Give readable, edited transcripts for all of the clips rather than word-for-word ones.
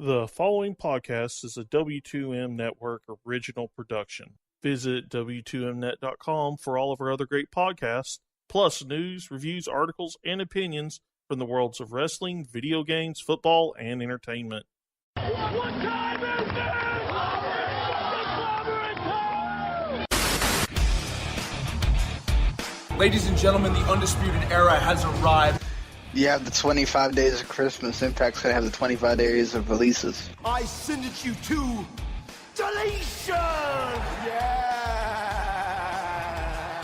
The following podcast is a W2M Network original production. Visit W2Mnet.com for all of our other great podcasts, plus news, reviews, articles, and opinions from the worlds of wrestling, video games, football, and entertainment. What time is it? Ladies and gentlemen, the Undisputed Era has arrived. You have the 25 days of Christmas. Impact's going to have the 25 days of releases. I send it you to deletion! Yeah!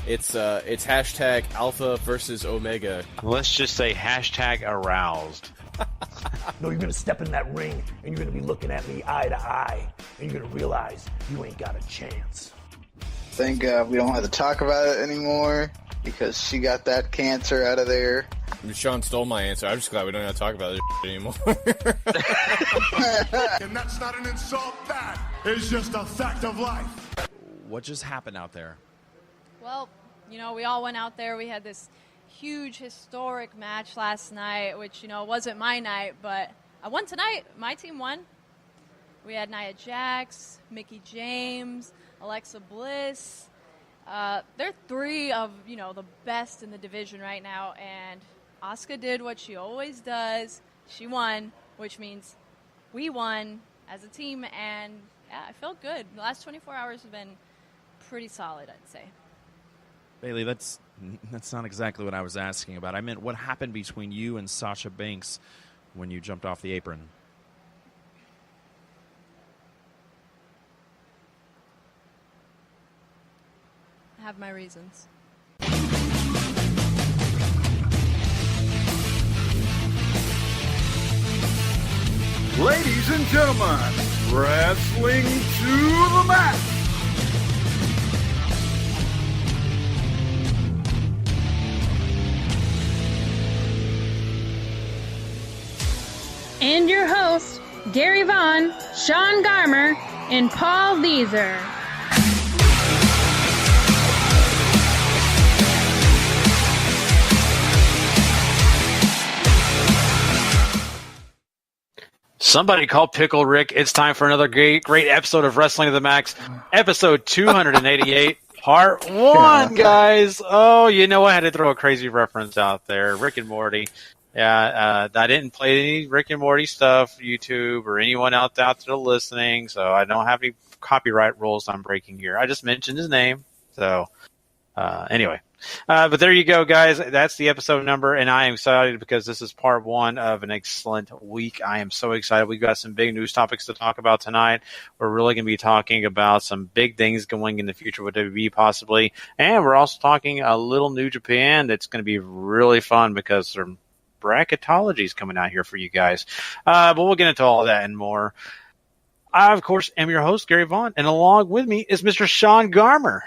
It's hashtag Alpha versus Omega. Let's just say hashtag aroused. No, you're going to step in that ring, and you're going to be looking at me eye to eye, and you're going to realize you ain't got a chance. Thank God we don't have to talk about it anymore, because she got that cancer out of there. Sean stole my answer. I'm just glad we don't have to talk about this anymore. And that's not an insult. That is just a fact of life. What just happened out there? Well, you know, we all went out there. We had this huge, historic match last night, which, you know, wasn't my night, but I won tonight. My team won. We had Nia Jax, Mickie James, Alexa Bliss. They're three of, you know, the best in the division right now, and Asuka did what she always does. She won, which means we won as a team, and yeah, I felt good. The last 24 hours have been pretty solid, I'd say. Bailey, that's not exactly what I was asking about. I meant what happened between you and Sasha Banks when you jumped off the apron. I have my reasons. Ladies and gentlemen, wrestling to the mat. And your hosts, Gary Vaughan, Sean Garmer, and Paul Leazar. Somebody call Pickle Rick. It's time for another great episode of Wrestling to the Max, episode 288, part 1, guys. Oh, you know, I had to throw a crazy reference out there. Rick and Morty. Yeah, I didn't play any Rick and Morty stuff, YouTube, or anyone out there listening, so I don't have any copyright rules I'm breaking here. I just mentioned his name. So, anyway. But there you go, guys. That's the episode number, and I am excited because this is part 1 of an excellent week. I am so excited. We've got some big news topics to talk about tonight. We're really going to be talking about some big things going in the future with WWE possibly, and we're also talking a little New Japan that's going to be really fun because some bracketology is coming out here for you guys. But we'll get into all that and more. I, of course, am your host, Gary Vaughan, and along with me is Mr. Sean Garmer.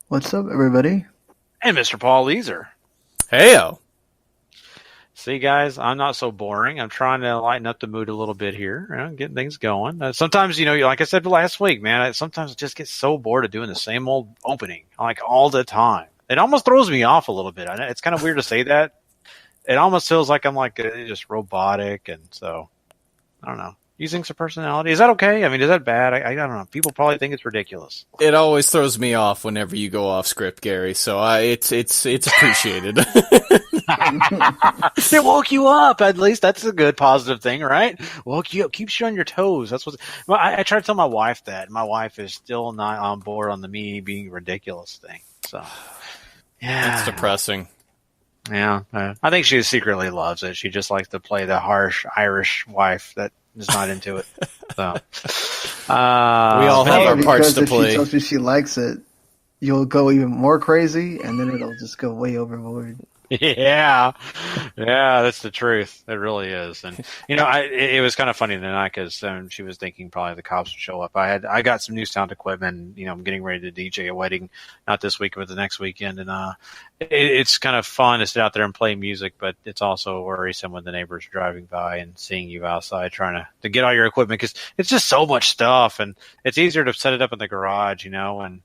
What's up, everybody? And Mr. Paul Leazar. Heyo. See, guys, I'm not so boring. I'm trying to lighten up the mood a little bit here, you know, getting things going. Sometimes, you know, like I said last week, man, sometimes I just get so bored of doing the same old opening, like all the time. It almost throws me off a little bit. I know it's kind of weird to say that. It almost feels like I'm like just robotic, and so I don't know. Using some personality. Is that okay? I mean, is that bad? I don't know. People probably think it's ridiculous. It always throws me off whenever you go off script, Gary. So it's appreciated. It woke you up. At least that's a good positive thing, right? Woke you up. Keeps you on your toes. That's what. Well, I try to tell my wife that. My wife is still not on board on the me being ridiculous thing. So, yeah, it's depressing. Yeah, I think she secretly loves it. She just likes to play the harsh Irish wife that is not into it. So we all have our parts to play. If she tells you she likes it, you'll go even more crazy, and then it'll just go way overboard. Yeah, that's the truth. It really is. And you know, it was kind of funny tonight because she was thinking probably the cops would show up. I got some new sound equipment. You know, I'm getting ready to DJ a wedding, not this week but the next weekend, and it's kind of fun to sit out there and play music, but it's also worrisome when the neighbors are driving by and seeing you outside trying to get all your equipment because it's just so much stuff, and it's easier to set it up in the garage, you know, and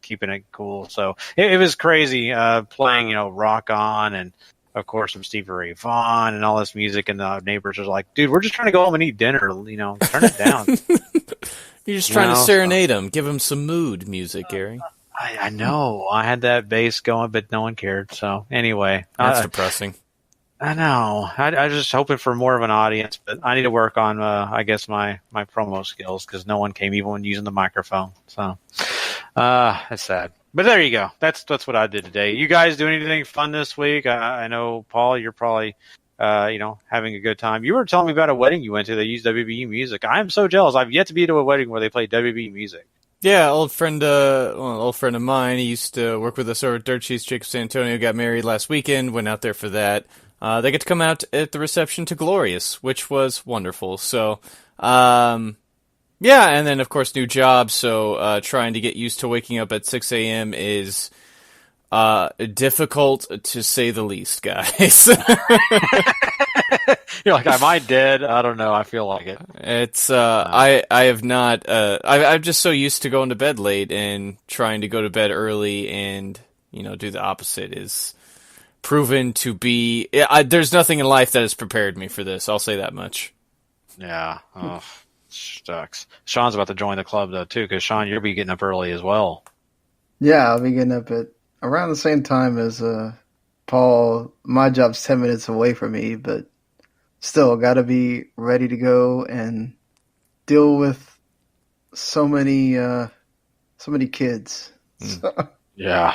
keeping it cool. So it was crazy playing, you know, Rock On and of course, from Stevie Ray Vaughan and all this music, and the neighbors are like, "Dude, we're just trying to go home and eat dinner. Turn it down." You're just trying to serenade him, give him some mood music, Gary. I know. I had that bass going, but no one cared. So anyway, that's depressing. I know. I was just hoping for more of an audience, but I need to work on, I guess, my promo skills because no one came even when using the microphone. So that's sad. But there you go. That's what I did today. You guys do anything fun this week? I know, Paul, you're probably having a good time. You were telling me about a wedding you went to that used WWE music. I am so jealous. I've yet to be to a wedding where they play WWE music. Yeah, old friend of mine. He used to work with us over at Dirt Sheets. Jacob San Antonio got married last weekend. Went out there for that. They get to come out at the reception to Glorious, which was wonderful. So, yeah, and then of course new job. So trying to get used to waking up at 6 a.m. is difficult to say the least, guys. You're like, am I dead? I don't know. I feel like it. It's I have not. I'm just so used to going to bed late, and trying to go to bed early and do the opposite is proven to be. There's nothing in life that has prepared me for this. I'll say that much. Yeah. Oh, sucks. Sean's about to join the club though too, because Sean, you'll be getting up early as well. Yeah, I'll be getting up at around the same time as Paul. My job's 10 minutes away from me, but still got to be ready to go and deal with so many kids. Yeah.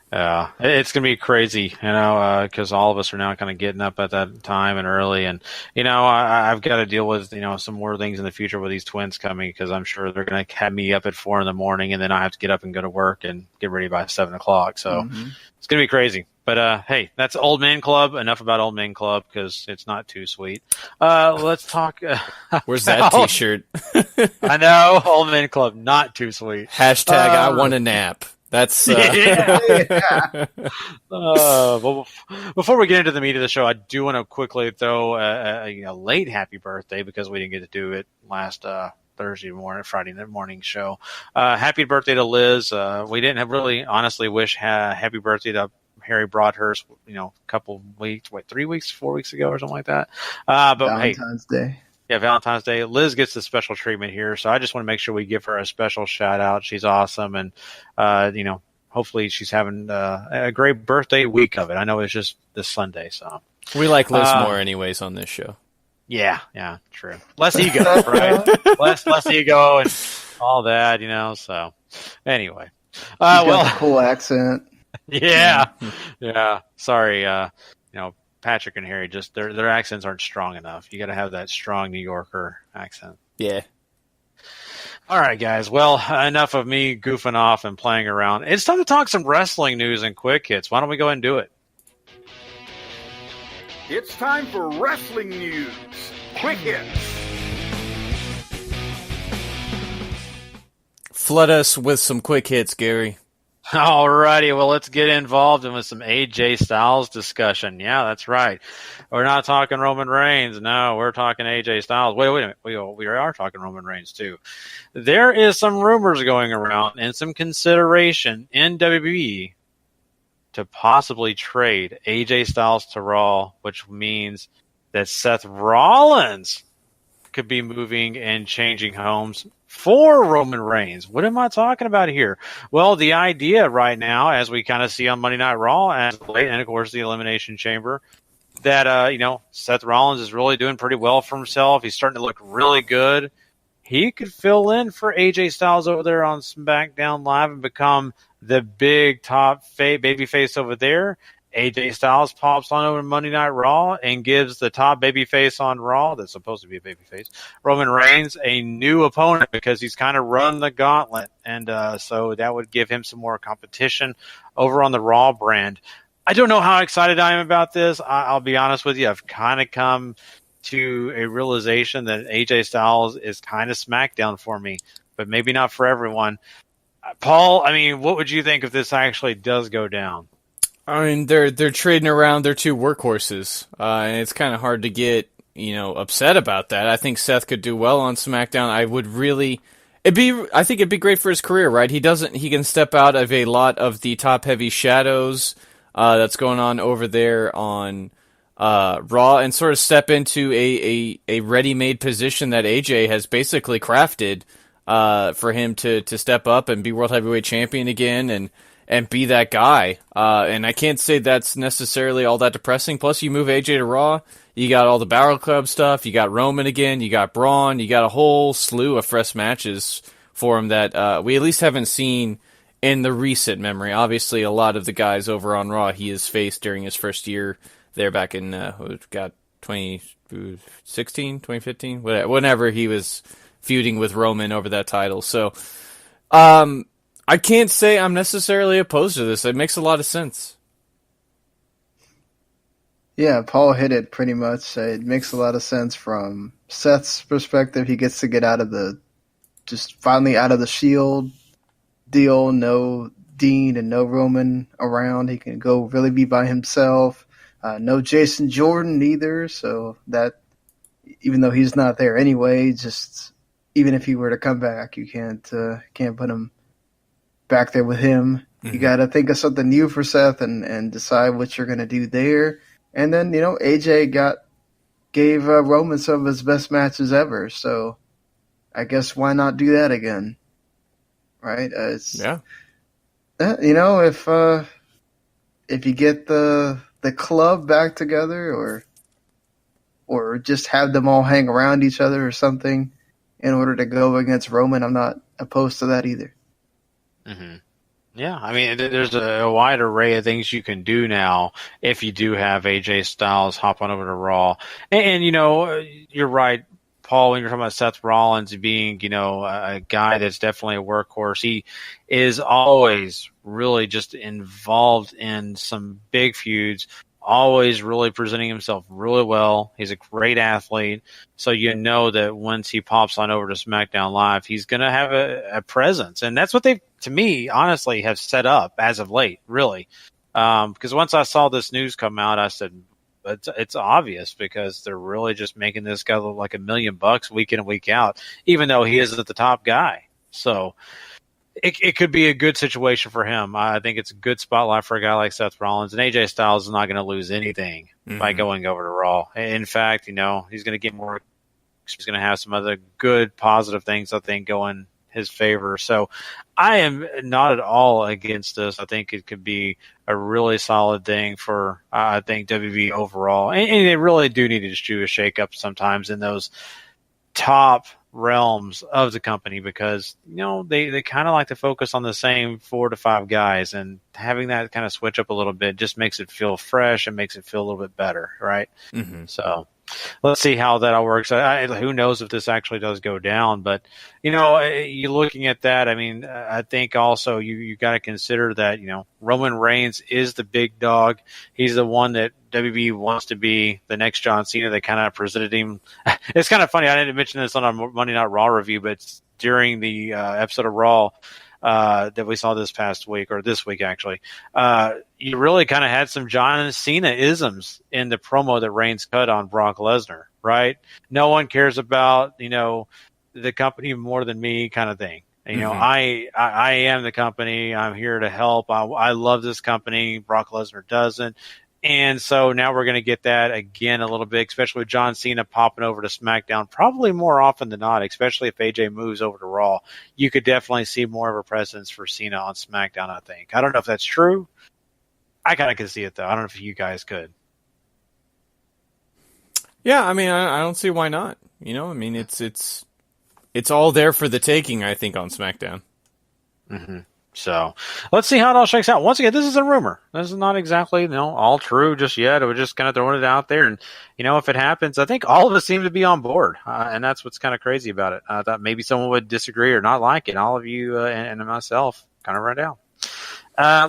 Yeah, it's going to be crazy, because all of us are now kind of getting up at that time and early. And, I've got to deal with, some more things in the future with these twins coming, because I'm sure they're going to have me up at 4 a.m, and then I have to get up and go to work and get ready by 7 o'clock. So it's going to be crazy. But, hey, that's Old Man Club. Enough about Old Man Club, because it's not too sweet. Let's talk. Where's that T-shirt? I know. Old Man Club, not too sweet. #, I want a nap. That's well, before we get into the meat of the show, I do want to quickly throw a late happy birthday, because we didn't get to do it last Friday morning show. Happy birthday to Liz. We didn't really honestly wish happy birthday to Harry Broadhurst, a couple weeks, 3 weeks, 4 weeks ago or something like that. But Valentine's Day. Yeah, Valentine's Day. Liz gets the special treatment here, so I just want to make sure we give her a special shout out. She's awesome, and hopefully she's having a great birthday week of it. I know it's just this Sunday, so we like Liz more, anyways, on this show. Yeah, true. Less ego, right? less ego and all that, So anyway, she's got a cool accent. Yeah. Sorry, Patrick and Harry, just their accents aren't strong enough. You got to have that strong New Yorker accent. Yeah. All right, guys. Well, enough of me goofing off and playing around. It's time to talk some wrestling news and quick hits. Why don't we go ahead and do it? It's time for wrestling news. Quick hits. Flood us with some quick hits, Gary. Alrighty, well, let's get involved with some AJ Styles discussion. Yeah, that's right. We're not talking Roman Reigns. No, we're talking AJ Styles. Wait a minute. We are talking Roman Reigns, too. There is some rumors going around and some consideration in WWE to possibly trade AJ Styles to Raw, which means that Seth Rollins could be moving and changing homes for Roman Reigns. What am I talking about here? Well, the idea right now, as we kind of see on Monday Night Raw as of late, and of course the Elimination Chamber, that Seth Rollins is really doing pretty well for himself. He's starting to look really good. He could fill in for AJ Styles over there on SmackDown Live and become the big top babyface over there. AJ Styles pops on over to Monday Night Raw and gives the top babyface on Raw, that's supposed to be a babyface, Roman Reigns, a new opponent, because he's kind of run the gauntlet. And so that would give him some more competition over on the Raw brand. I don't know how excited I am about this. I'll be honest with you. I've kind of come to a realization that AJ Styles is kind of SmackDown for me, but maybe not for everyone. Paul, what would you think if this actually does go down? They're trading around their two workhorses, and it's kind of hard to get upset about that. I think Seth could do well on SmackDown. I think it'd be great for his career, right? He can step out of a lot of the top heavy shadows. that's going on over there on Raw, and sort of step into a ready-made position that AJ has basically crafted for him to step up and be World Heavyweight Champion again and be that guy. And I can't say that's necessarily all that depressing. Plus, you move AJ to Raw, you got all the Battle Club stuff, you got Roman again, you got Braun, you got a whole slew of fresh matches for him that we at least haven't seen in the recent memory. Obviously, a lot of the guys over on Raw he has faced during his first year there back in 2016, 2015, whenever he was feuding with Roman over that title. So I can't say I'm necessarily opposed to this. It makes a lot of sense. Yeah, Paul hit it pretty much. It makes a lot of sense from Seth's perspective. He gets to get finally out of the Shield deal. No Dean and no Roman around. He can go really be by himself. No Jason Jordan either. So that, even though he's not there anyway, just even if he were to come back, you can't put him back there with him. Mm-hmm. You got to think of something new for Seth and decide what you're going to do there. And then, AJ gave Roman some of his best matches ever. So I guess why not do that again? Right? Yeah. If you get the club back together or just have them all hang around each other or something in order to go against Roman, I'm not opposed to that either. Mm-hmm. Yeah, I mean, there's a wide array of things you can do now if you do have AJ Styles hop on over to Raw. And you're right, Paul, when you're talking about Seth Rollins being, a guy that's definitely a workhorse. He is always really just involved in some big feuds, always really presenting himself really well. He's a great athlete. So that once he pops on over to SmackDown Live, he's going to have a presence. And that's what they, to me, honestly, have set up as of late, really. Because once I saw this news come out, I said, it's obvious because they're really just making this guy look like $1 million week in and week out, even though he isn't the top guy. So it could be a good situation for him. I think it's a good spotlight for a guy like Seth Rollins, and AJ Styles is not going to lose anything by going over to Raw. In fact, he's going to get more. He's going to have some other good, positive things, I think, going his favor. So I am not at all against this. I think it could be a really solid thing for, I think, WWE overall. And they really do need to just do a shake-up sometimes in those top realms of the company because, they kind of like to focus on the same 4 to 5 guys, and having that kind of switch up a little bit just makes it feel fresh and makes it feel a little bit better, right? Mm-hmm. So let's see how that all works. Who knows if this actually does go down, but you're looking at that. I mean, I think also you got to consider that Roman Reigns is the big dog. He's the one that WWE wants to be the next John Cena. They kind of presented him. It's kind of funny. I didn't mention this on our Monday Night Raw review, but during the episode of Raw that we saw this past week, or this week actually, you really kind of had some John Cena isms in the promo that Reigns cut on Brock Lesnar, right? No one cares about, the company more than me kind of thing. I am the company. I'm here to help. I love this company. Brock Lesnar doesn't. And so now we're going to get that again a little bit, especially with John Cena popping over to SmackDown, probably more often than not, especially if AJ moves over to Raw. You could definitely see more of a presence for Cena on SmackDown, I think. I don't know if that's true. I kind of could see it, though. I don't know if you guys could. Yeah, I mean, I don't see why not. I mean, it's all there for the taking, I think, on SmackDown. Mm-hmm. So let's see how it all shakes out. Once again, this is a rumor. This is not exactly all true just yet. We're just kind of throwing it out there. And, if it happens, I think all of us seem to be on board. And that's what's kind of crazy about it. I thought maybe someone would disagree or not like it. All of you and myself kind of run down.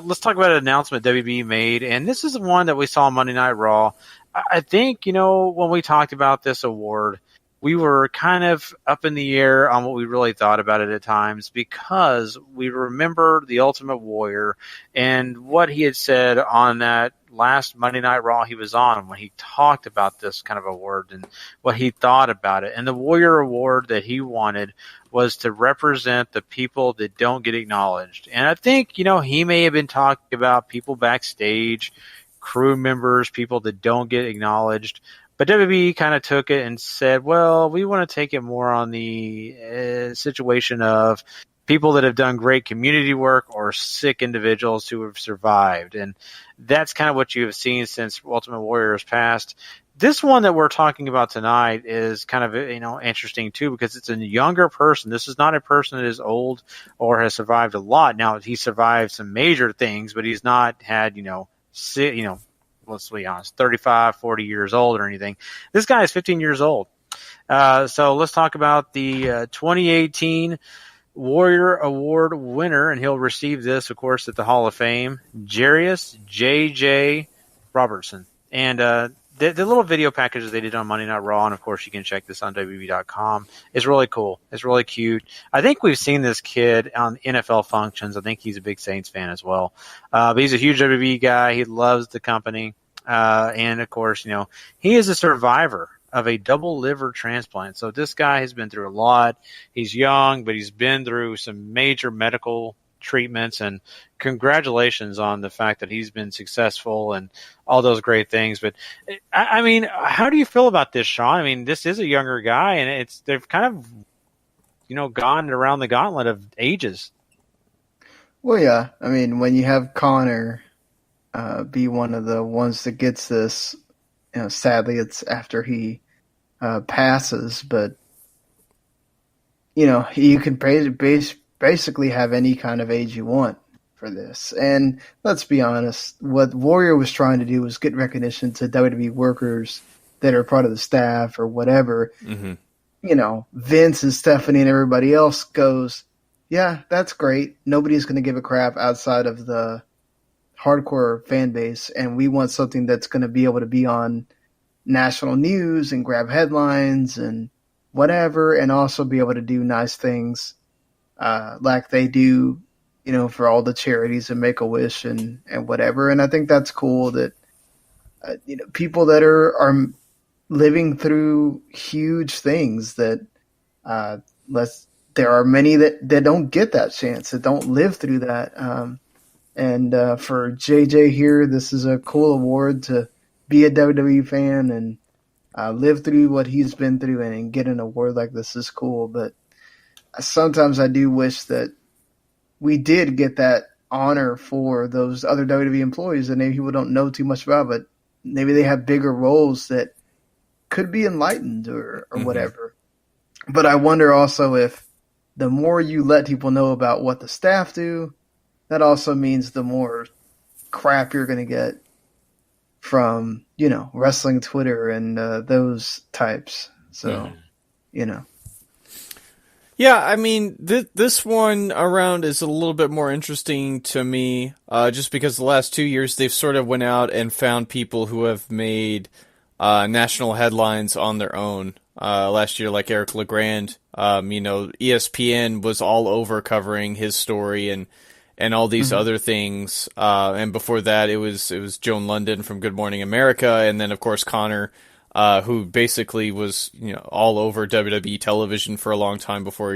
Let's talk about an announcement WB made. And this is the one that we saw on Monday Night Raw. I think, when we talked about this award, we were kind of up in the air on what we really thought about it at times, because we remember the Ultimate Warrior and what he had said on that last Monday Night Raw he was on, when he talked about this kind of award and what he thought about it. And the Warrior Award that he wanted was to represent the people that don't get acknowledged. And I think, he may have been talking about people backstage, crew members, people that don't get acknowledged. But WWE kind of took it and said, well, we want to take it more on the situation of people that have done great community work or sick individuals who have survived. And that's kind of what you have seen since Ultimate Warrior has passed. This one that we're talking about tonight is kind of, interesting too, because it's a younger person. This is not a person that is old or has survived a lot. Now, he survived some major things, but he's not had, let's be honest, 35, 40 years old or anything. This guy is 15 years old. So let's talk about the 2018 Warrior Award winner, and he'll receive this, of course, at the Hall of Fame, Jarius J.J. Robertson. And the little video packages they did on Monday Night Raw, and of course you can check this on WWE.com, is really cool. It's really cute. I think we've seen this kid on NFL functions. I think he's a big Saints fan as well. But he's a huge WWE guy. He loves the company. And of course, he is a survivor of a double liver transplant. So this guy has been through a lot. He's young, but he's been through some major medical treatments, and congratulations on the fact that he's been successful and all those great things. But I mean, how do you feel about this, Sean? I mean, this is a younger guy, and they've kind of, gone around the gauntlet of ages. Well, yeah. I mean, when you have Connor be one of the ones that gets this, sadly it's after he passes, but you can basically have any kind of age you want for this. And let's be honest, what Warrior was trying to do was get recognition to WWE workers that are part of the staff or whatever. Mm-hmm. Vince and Stephanie and everybody else goes, yeah, that's great. Nobody's going to give a crap outside of the hardcore fan base, and we want something that's going to be able to be on national news and grab headlines and whatever, and also be able to do nice things like they do, for all the charities and Make-A-Wish and whatever. And I think that's cool that people that are living through huge things that there are many that don't get that chance, that don't live through that. And for JJ here, this is a cool award to be a WWE fan and live through what he's been through, and get an award like this is cool. But sometimes I do wish that we did get that honor for those other WWE employees that maybe people don't know too much about, but maybe they have bigger roles that could be enlightened or mm-hmm. whatever. But I wonder also if the more you let people know about what the staff do, that also means the more crap you're going to get from, wrestling Twitter and those types. So, Yeah, I mean, this one around is a little bit more interesting to me, just because the last 2 years they've sort of went out and found people who have made national headlines on their own. Last year, like Eric LeGrand, ESPN was all over covering his story and all these mm-hmm. other things. And before that, it was Joan London from Good Morning America, and then of course Connor, who basically was all over WWE television for a long time before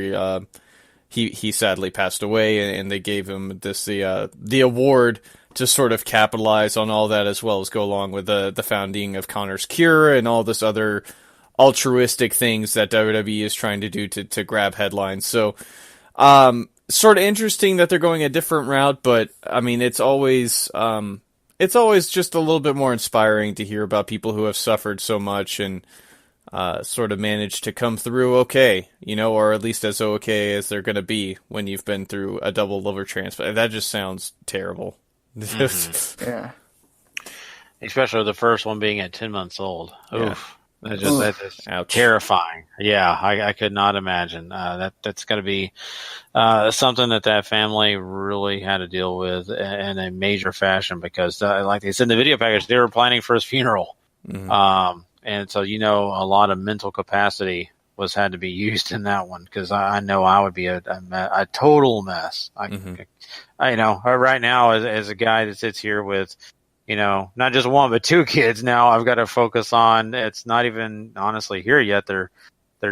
he sadly passed away, and they gave him the award to sort of capitalize on all that, as well as go along with the founding of Connor's Cure and all this other altruistic things that WWE is trying to do to grab headlines. So, sort of interesting that they're going a different route, but I mean, it's always just a little bit more inspiring to hear about people who have suffered so much and sort of managed to come through okay, or at least as okay as they're going to be when you've been through a double liver transplant. That just sounds terrible. Mm-hmm. Yeah. Especially the first one being at 10 months old. Yeah. Oof. That's just terrifying. Yeah, I could not imagine. That's got to be something that family really had to deal with in a major fashion, because, like they said in the video package, they were planning for his funeral. Mm-hmm. And so, a lot of mental capacity had to be used in that one, because I know I would be a total mess. I right now, as a guy that sits here with, not just one but two kids now, I've got to focus on. It's not even honestly here yet. They're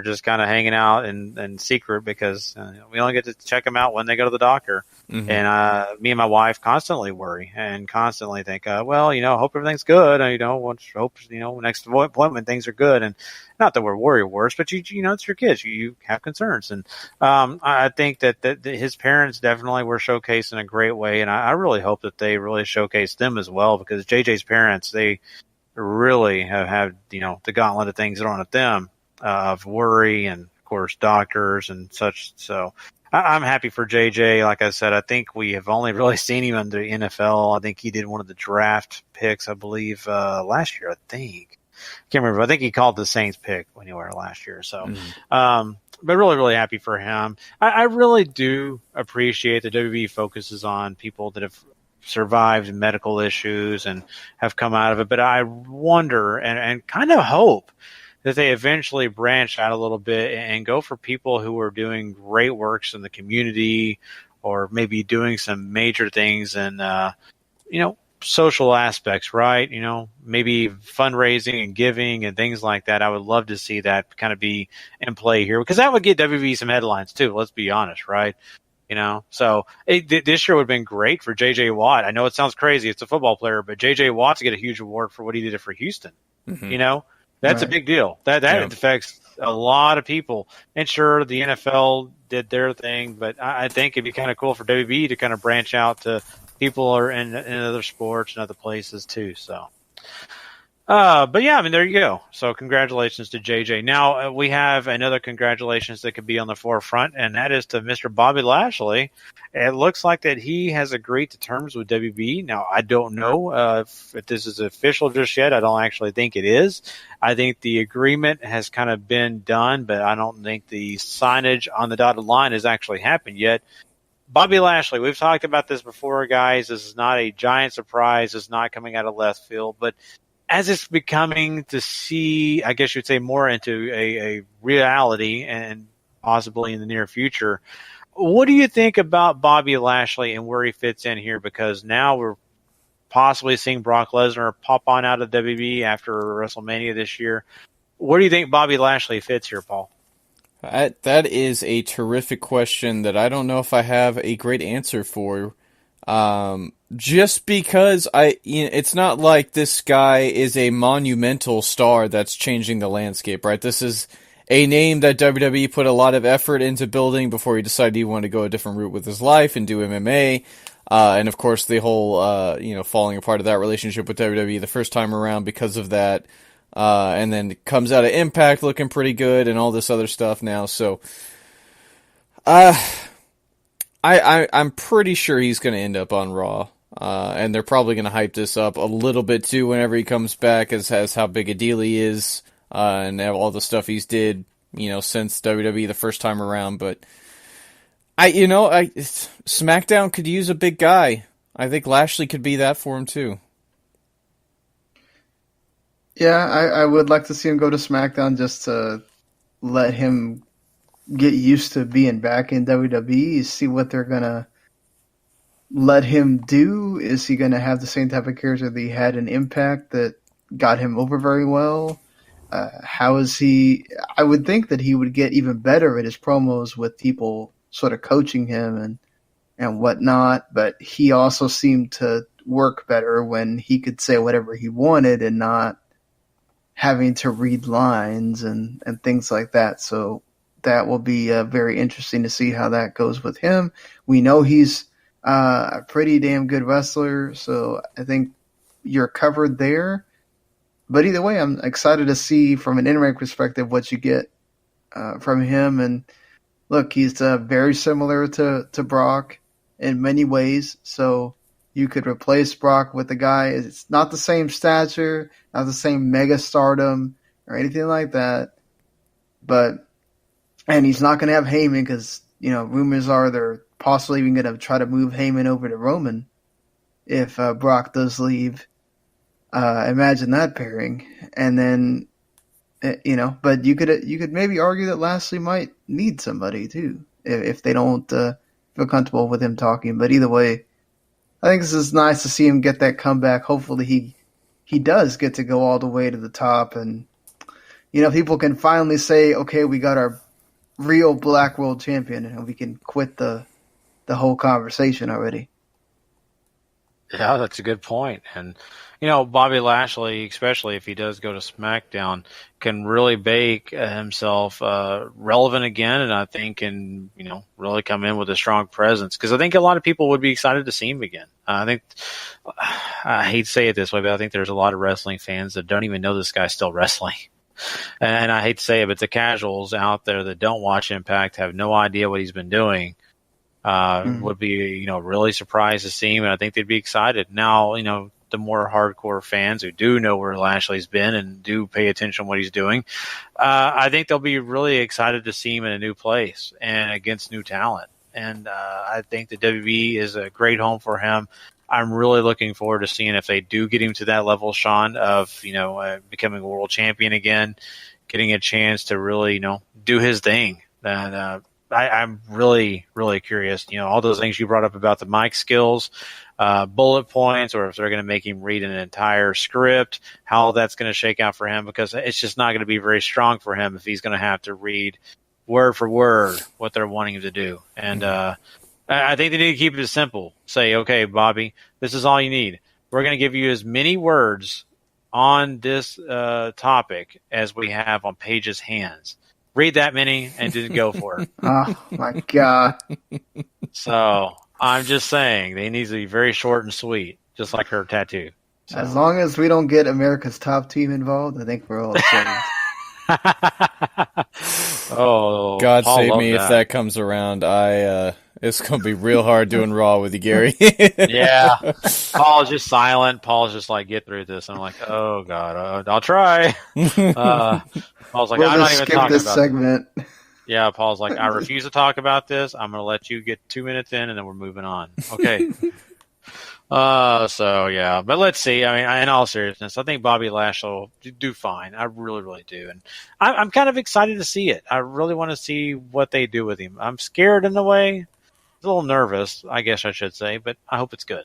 just kind of hanging out in secret, because we only get to check them out when they go to the doctor. And me and my wife constantly worry and constantly think, hope everything's good. Hope next appointment things are good. And not that we're worried, but it's your kids. You have concerns, and I think that his parents definitely were showcased in a great way, and I really hope that they really showcase them as well, because JJ's parents, they really have had the gauntlet of things thrown at them. Of worry and, of course, doctors and such. So I'm happy for JJ. Like I said, I think we have only really seen him in the NFL. I think he did one of the draft picks, I believe, last year, I think. I can't remember. I think he called the Saints pick when he were last year. So, but really, really happy for him. I really do appreciate that WWE focuses on people that have survived medical issues and have come out of it. But I wonder and kind of hope that they eventually branch out a little bit and go for people who are doing great works in the community, or maybe doing some major things in, social aspects, right? Maybe fundraising and giving and things like that. I would love to see that kind of be in play here, because that would get WWE some headlines too. Let's be honest, right? So this year would have been great for JJ Watt. I know it sounds crazy. It's a football player, but JJ Watt to get a huge award for what he did for Houston, That's right. A big deal. That affects a lot of people. And sure, the NFL did their thing, but I think it'd be kind of cool for WWE to kind of branch out to people who are in other sports and other places too. So, but yeah, there you go. So congratulations to JJ. Now we have another congratulations that could be on the forefront, and that is to Mr. Bobby Lashley. It looks like that he has agreed to terms with WB. Now, I don't know if this is official just yet. I don't actually think it is. I think the agreement has kind of been done, but I don't think the signage on the dotted line has actually happened yet. Bobby Lashley, we've talked about this before, guys. This is not a giant surprise. It's not coming out of left field, but as it's becoming to see, I guess you'd say, more into a reality and possibly in the near future, what do you think about Bobby Lashley and where he fits in here? Because now we're possibly seeing Brock Lesnar pop on out of WWE after WrestleMania this year. Where do you think Bobby Lashley fits here, Paul? That is a terrific question that I don't know if I have a great answer for. Just because it's not like this guy is a monumental star that's changing the landscape, right? This is a name that WWE put a lot of effort into building before he decided he wanted to go a different route with his life and do MMA. And of course the whole, falling apart of that relationship with WWE the first time around because of that. And then comes out of Impact looking pretty good and all this other stuff now. So, I'm pretty sure he's going to end up on Raw. And they're probably going to hype this up a little bit too whenever he comes back, as how big a deal he is, and all the stuff he's did, since WWE the first time around. But SmackDown could use a big guy. I think Lashley could be that for him too. Yeah, I would like to see him go to SmackDown just to let him get used to being back in WWE, see what they're going to let him do. Is he going to have the same type of character that he had in Impact that got him over very well? How is he? I would think that he would get even better at his promos with people sort of coaching him and whatnot, but he also seemed to work better when he could say whatever he wanted and not having to read lines and things like that. So that will be very interesting to see how that goes with him. We know he's a pretty damn good wrestler, so I think you're covered there. But either way, I'm excited to see from an in-ring perspective what you get from him. And look, he's very similar to Brock in many ways, so you could replace Brock with a guy. It's not the same stature, not the same mega stardom or anything like that. And he's not going to have Heyman because, rumors are they're possibly even going to try to move Heyman over to Roman if Brock does leave. Imagine that pairing. And then But you could maybe argue that Lashley might need somebody too if they don't feel comfortable with him talking. But either way, I think this is nice to see him get that comeback. Hopefully he does get to go all the way to the top, and people can finally say, okay, we got our real Black World Champion, and we can quit the whole conversation already. Yeah, that's a good point. And, Bobby Lashley, especially if he does go to SmackDown, can really make himself relevant again, and I think can, really come in with a strong presence. Because I think a lot of people would be excited to see him again. I hate to say it this way, but I think there's a lot of wrestling fans that don't even know this guy's still wrestling. And I hate to say it, but the casuals out there that don't watch Impact have no idea what he's been doing. Would be, really surprised to see him, and I think they'd be excited. Now, the more hardcore fans who do know where Lashley's been and do pay attention to what he's doing, I think they'll be really excited to see him in a new place and against new talent. And I think the WWE is a great home for him. I'm really looking forward to seeing if they do get him to that level, Sean, of, becoming a world champion again, getting a chance to really, do his thing. And, I'm really, really curious. All those things you brought up about the mic skills, bullet points, or if they're going to make him read an entire script, how that's going to shake out for him, because it's just not going to be very strong for him if he's going to have to read word for word what they're wanting him to do. And I think they need to keep it simple. Say, okay, Bobby, this is all you need. We're going to give you as many words on this topic as we have on Paige's hands. Read that many and didn't go for it. Oh, my God. So I'm just saying they need to be very short and sweet, just like her tattoo. So. As long as we don't get America's Top Team involved, I think we're all saved. Oh, God Paul save me that. if that comes around. It's going to be real hard doing Raw with you, Gary. Yeah. Paul's just silent. Paul's just like, get through this. I'm like, oh, God, I'll try. Paul's like, I'm not even talking this about segment. Yeah, Paul's like, I refuse to talk about this. I'm going to let you get 2 minutes in, and then we're moving on. Okay. So, yeah. But let's see. I mean, in all seriousness, I think Bobby Lashley will do fine. I really, really do. And I'm kind of excited to see it. I really want to see what they do with him. I'm scared in a way. A little nervous, I guess I should say, but I hope it's good.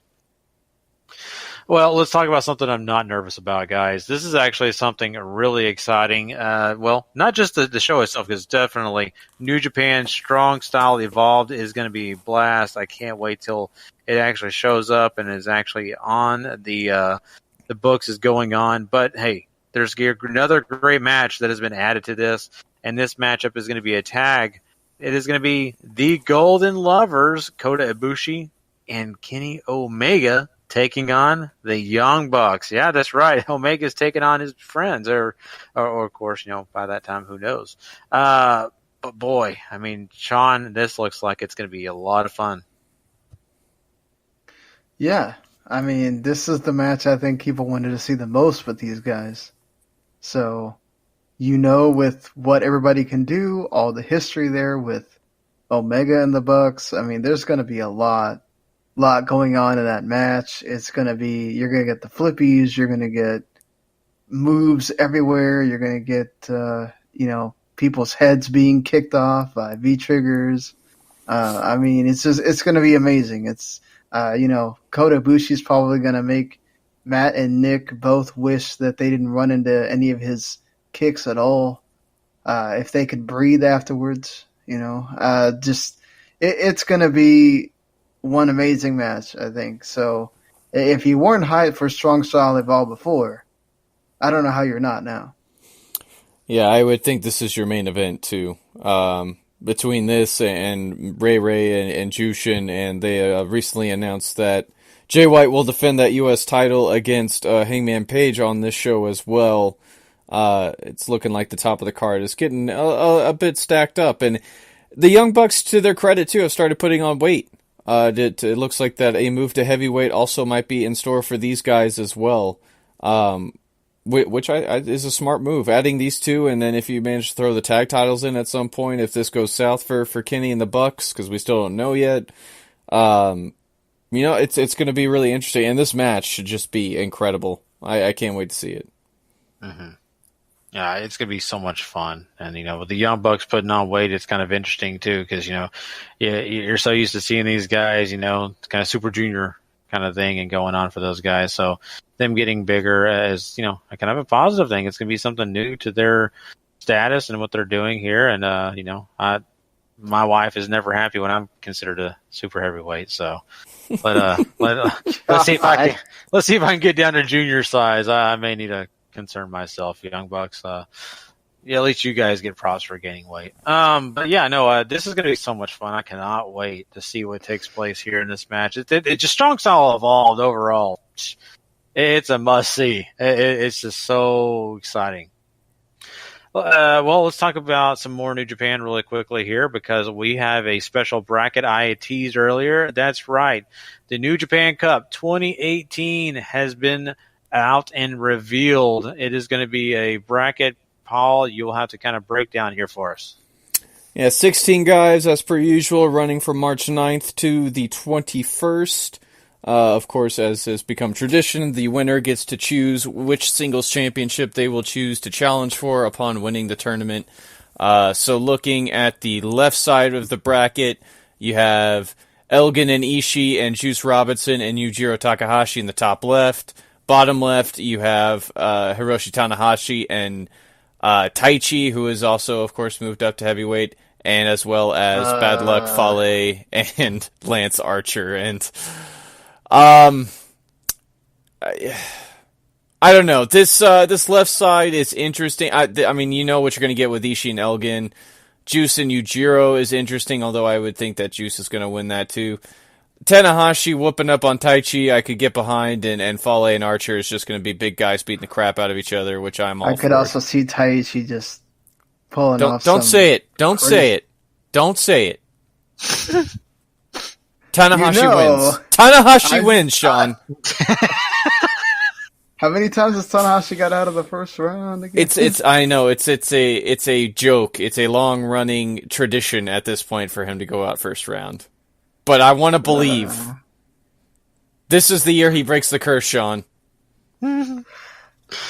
Well, let's talk about something I'm not nervous about, guys. This is actually something really exciting. Well, not just the show itself, because definitely New Japan Strong Style Evolved is going to be a blast. I can't wait till it actually shows up and is actually on the books is going on. But hey, there's another great match that has been added to this, and this matchup is going to be a tag. It is going to be the Golden Lovers, Kota Ibushi and Kenny Omega, taking on the Young Bucks. Yeah, that's right. Omega's taking on his friends, or of course, by that time, who knows? But boy, I mean, Sean, this looks like it's going to be a lot of fun. Yeah, I mean, this is the match I think people wanted to see the most with these guys. So, with what everybody can do, all the history there with Omega and the Bucks, I mean, there's going to be a lot going on in that match. It's going to be, you're going to get the flippies, you're going to get moves everywhere, you're going to get, people's heads being kicked off by V-triggers. I mean, it's going to be amazing. It's, Kota Ibushi's probably going to make Matt and Nick both wish that they didn't run into any of his kicks at all. If they could breathe afterwards, it's going to be one amazing match, I think. So if you weren't hyped for Strong Style Evolved before, I don't know how you're not now. Yeah, I would think this is your main event too. Between this and Ray and Jushin, and they recently announced that Jay White will defend that U.S. title against Hangman Page on this show as well. It's looking like the top of the card is getting a bit stacked up, and the Young Bucks, to their credit too, have started putting on weight. It looks like that a move to heavyweight also might be in store for these guys as well, which is a smart move. Adding these two, and then if you manage to throw the tag titles in at some point, if this goes south for Kenny and the Bucks, because we still don't know yet, it's going to be really interesting, and this match should just be incredible. I can't wait to see it. Mm-hmm. Yeah, it's gonna be so much fun, and with the Young Bucks putting on weight, it's kind of interesting too, because you're so used to seeing these guys, kind of Super Junior kind of thing, and going on for those guys. So them getting bigger is, a kind of a positive thing. It's gonna be something new to their status and what they're doing here, and my wife is never happy when I'm considered a super heavyweight. So, let's see if I can get down to junior size. I may need to concern myself, Young Bucks. At least you guys get props for gaining weight. But yeah, no, this is going to be so much fun. I cannot wait to see what takes place here in this match. It just Strong Style Evolved overall. It's a must see. It's just so exciting. Well, let's talk about some more New Japan really quickly here, because we have a special bracket I teased earlier. That's right. The New Japan Cup 2018 has been out and revealed. It is going to be a bracket. Paul, you'll have to kind of break down here for us. Yeah, 16 guys, as per usual, running from March 9th to the 21st. Of course, as has become tradition, the winner gets to choose which singles championship they will choose to challenge for upon winning the tournament. So looking at the left side of the bracket, you have Elgin and Ishii and Juice Robinson and Yujiro Takahashi in the top left. Bottom left, you have Hiroshi Tanahashi and Taichi, who is also, of course, moved up to heavyweight, and as well as Bad Luck Fale and Lance Archer. And I don't know. This left side is interesting. I mean, you know what you're going to get with Ishii and Elgin. Juice and Yujiro is interesting, although I would think that Juice is going to win that too. Tanahashi whooping up on Taichi, I could get behind, and Fale and Archer is just going to be big guys beating the crap out of each other, which I'm all for. I could also see Taichi just pulling off. Don't say it. Don't say it. Don't say it. Tanahashi wins. Tanahashi wins, Sean. How many times has Tanahashi got out of the first round again? I know it's a joke. It's a long running tradition at this point for him to go out first round. But I want to believe this is the year he breaks the curse, Sean.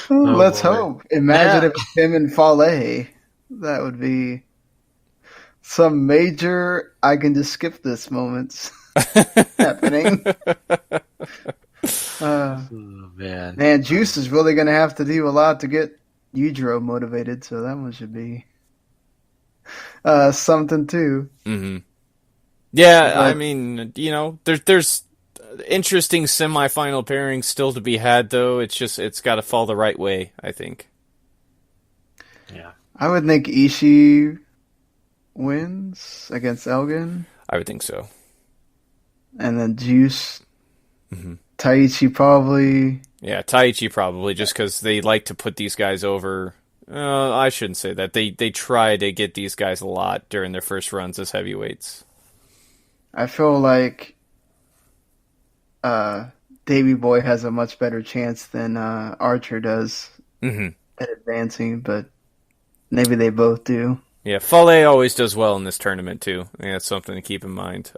Let's hope. Imagine if it's him and Fale. That would be some major I can just skip this moments happening. Man, Juice is really going to have to do a lot to get Yujiro motivated, so that one should be something too. Mm-hmm. Yeah, I mean, there's interesting semifinal pairings still to be had, though. It's got to fall the right way, I think. Yeah, I would think Ishii wins against Elgin. I would think so. And then Juice, mm-hmm. Taichi probably. Yeah, Taichi probably, just because they like to put these guys over. I shouldn't say that. They try to get these guys a lot during their first runs as heavyweights. I feel like Davey Boy has a much better chance than Archer does at advancing, but maybe they both do. Yeah, Fale always does well in this tournament, too. I think that's something to keep in mind.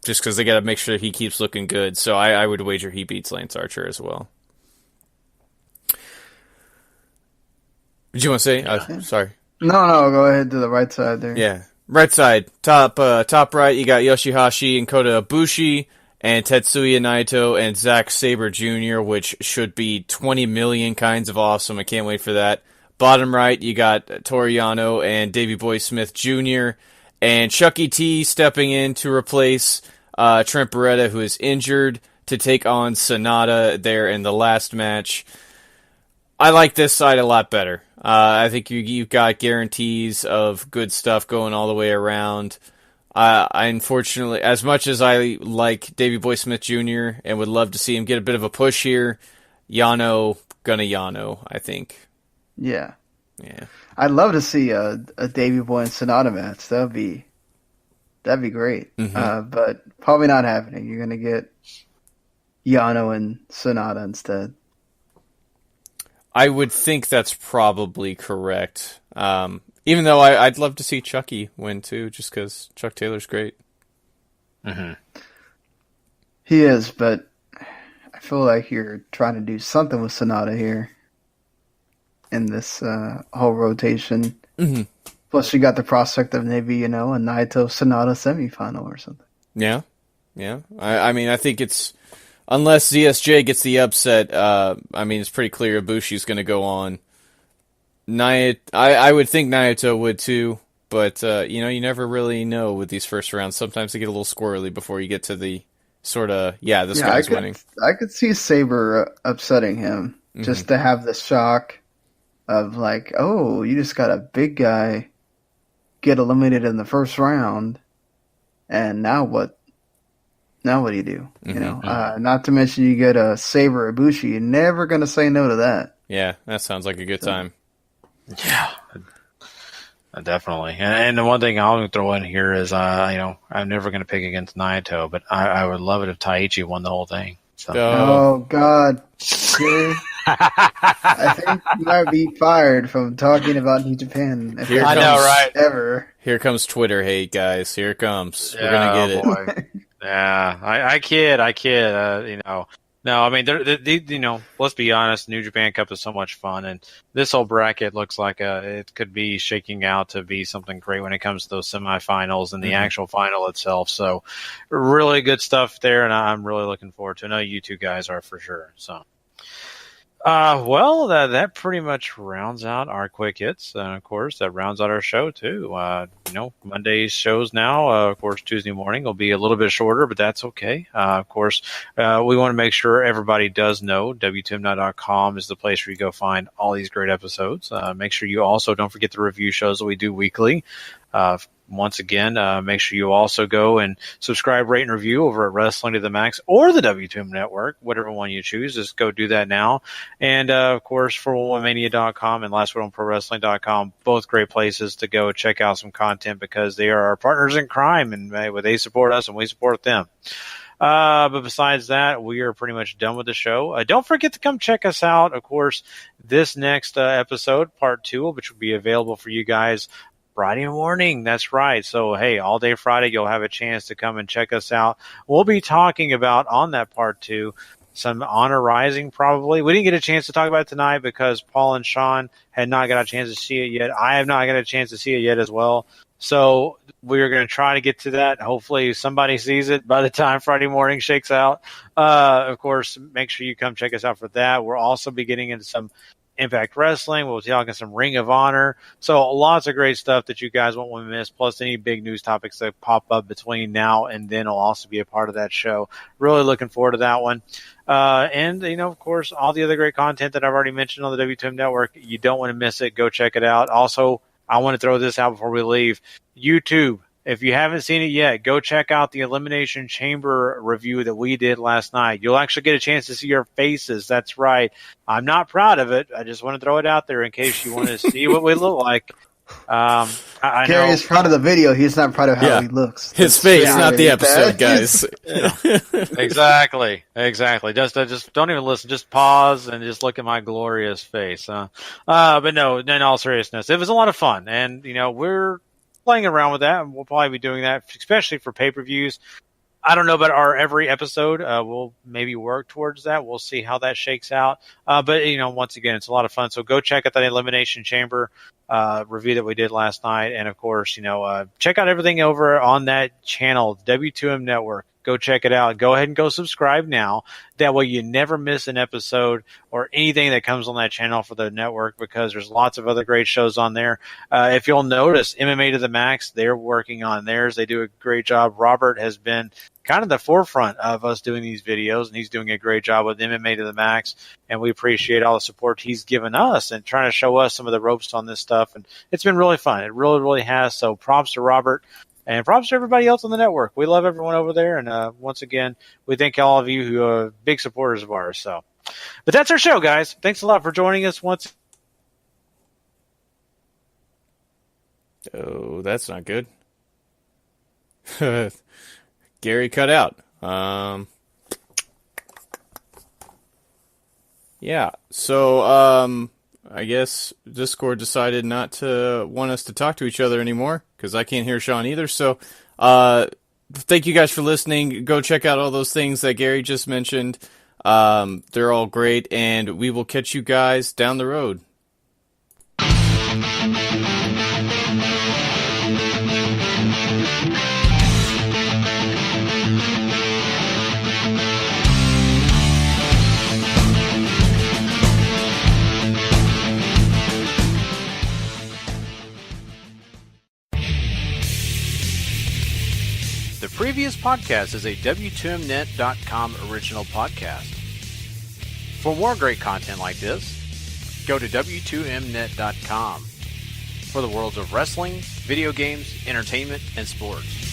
Just because they got to make sure he keeps looking good. So I would wager he beats Lance Archer as well. Did you want to say? Yeah. Sorry. No, go ahead to the right side there. Yeah. Right side, top right, you got Yoshihashi and Kota Ibushi, and Tetsuya Naito and Zack Sabre Jr., which should be 20 million kinds of awesome. I can't wait for that. Bottom right, you got Toru Yano and Davey Boy Smith Jr., and Chucky T stepping in to replace Trent Beretta, who is injured, to take on Sonata there in the last match. I like this side a lot better. I think you've got guarantees of good stuff going all the way around. I unfortunately, as much as I like Davey Boy Smith Jr. and would love to see him get a bit of a push here, Yano, I think. Yeah. Yeah. I'd love to see a Davey Boy and Sonata match. That'd be great. Mm-hmm. But probably not happening. You're gonna get Yano and Sonata instead. I would think that's probably correct. Even though I'd love to see Chucky win too, just because Chuck Taylor's great. Mm-hmm. He is, but I feel like you're trying to do something with Sonata here. in this whole rotation. Mm-hmm. Plus, you got the prospect of maybe, a Naito Sonata semifinal or something. Yeah. I mean, I think it's, unless ZSJ gets the upset, it's pretty clear Ibushi's going to go on. I would think Naito would too, but, you never really know with these first rounds. Sometimes they get a little squirrely before you get to the sort of, this guy's winning. I could see Sabre upsetting him, just to have the shock of like, oh, you just got a big guy get eliminated in the first round, and now what? Now what do you do? Not to mention you get a Sabre Ibushi. You're never going to say no to that. Yeah, that sounds like a good time. Yeah, definitely. And the one thing I'll throw in here is, I'm never going to pick against Naito, but I would love it if Taichi won the whole thing. So. Oh, God. I think you might be fired from talking about New Japan. I know, right? Ever. Here comes Twitter hate, guys. Here it comes. We're going to get it. Boy. Yeah, I kid. No, I mean, let's be honest. New Japan Cup is so much fun, and this whole bracket looks like it could be shaking out to be something great when it comes to those semifinals and the actual final itself. So, really good stuff there, and I'm really looking forward to it. I know you two guys are for sure. So. That pretty much rounds out our quick hits. Of course, that rounds out our show too. Monday's shows now, of course, Tuesday morning will be a little bit shorter, but that's okay. Of course, we want to make sure everybody does know WTMNet.com is the place where you go find all these great episodes. Make sure you also don't forget the review shows that we do weekly. Once again, make sure you also go and subscribe, rate, and review over at Wrestling to the Max or the W2M Network, whatever one you choose. Just go do that now. And, of course, for1mania.com and LastWordOnProWrestling.com, both great places to go check out some content because they are our partners in crime, and they support us and we support them. But besides that, we are pretty much done with the show. Don't forget to come check us out. Of course, this next episode, part 2, which will be available for you guys Friday morning. That's right. So, hey, all day Friday, you'll have a chance to come and check us out. We'll be talking about, on that part 2, some Honor Rising probably. We didn't get a chance to talk about it tonight because Paul and Sean had not got a chance to see it yet. I have not got a chance to see it yet as well. So we're going to try to get to that. Hopefully somebody sees it by the time Friday morning shakes out. Of course, make sure you come check us out for that. We'll also be getting into some Impact Wrestling. We'll be talking some Ring of Honor. So lots of great stuff that you guys won't want to miss, plus any big news topics that pop up between now and then will also be a part of that show. Really looking forward to that one. And, of course, all the other great content that I've already mentioned on the WTM Network. You don't want to miss it. Go check it out. Also, I want to throw this out before we leave. YouTube. If you haven't seen it yet, go check out the Elimination Chamber review that we did last night. You'll actually get a chance to see our faces. That's right. I'm not proud of it. I just want to throw it out there in case you want to see what we look like. I Gary know. is proud of the video. He's not proud of how he looks. His face, not the episode, guys. Exactly. Just don't even listen. Just pause and just look at my glorious face. But no, in all seriousness, it was a lot of fun. And, we're playing around with that, and we'll probably be doing that, especially for pay-per-views. I don't know about our every episode. We'll maybe work towards that. We'll see how that shakes out. But, once again, it's a lot of fun. So go check out that Elimination Chamber review that we did last night. And, of course, check out everything over on that channel, W2M Network. Go check it out. Go ahead and go subscribe now. That way you never miss an episode or anything that comes on that channel for the network because there's lots of other great shows on there. If you'll notice, MMA to the Max, they're working on theirs. They do a great job. Robert has been kind of the forefront of us doing these videos, and he's doing a great job with MMA to the Max, and we appreciate all the support he's given us and trying to show us some of the ropes on this stuff, and it's been really fun. It really, really has, so props to Robert. And props to everybody else on the network. We love everyone over there. And once again, we thank all of you who are big supporters of ours. So, but that's our show, guys. Thanks a lot for joining us once. Oh, that's not good. Gary cut out. Yeah. So, I guess Discord decided not to want us to talk to each other anymore because I can't hear Sean either. So, thank you guys for listening. Go check out all those things that Gary just mentioned. They're all great, and we will catch you guys down the road. The previous podcast is a W2Mnet.com original podcast. For more great content like this, go to W2Mnet.com for the worlds of wrestling, video games, entertainment, and sports.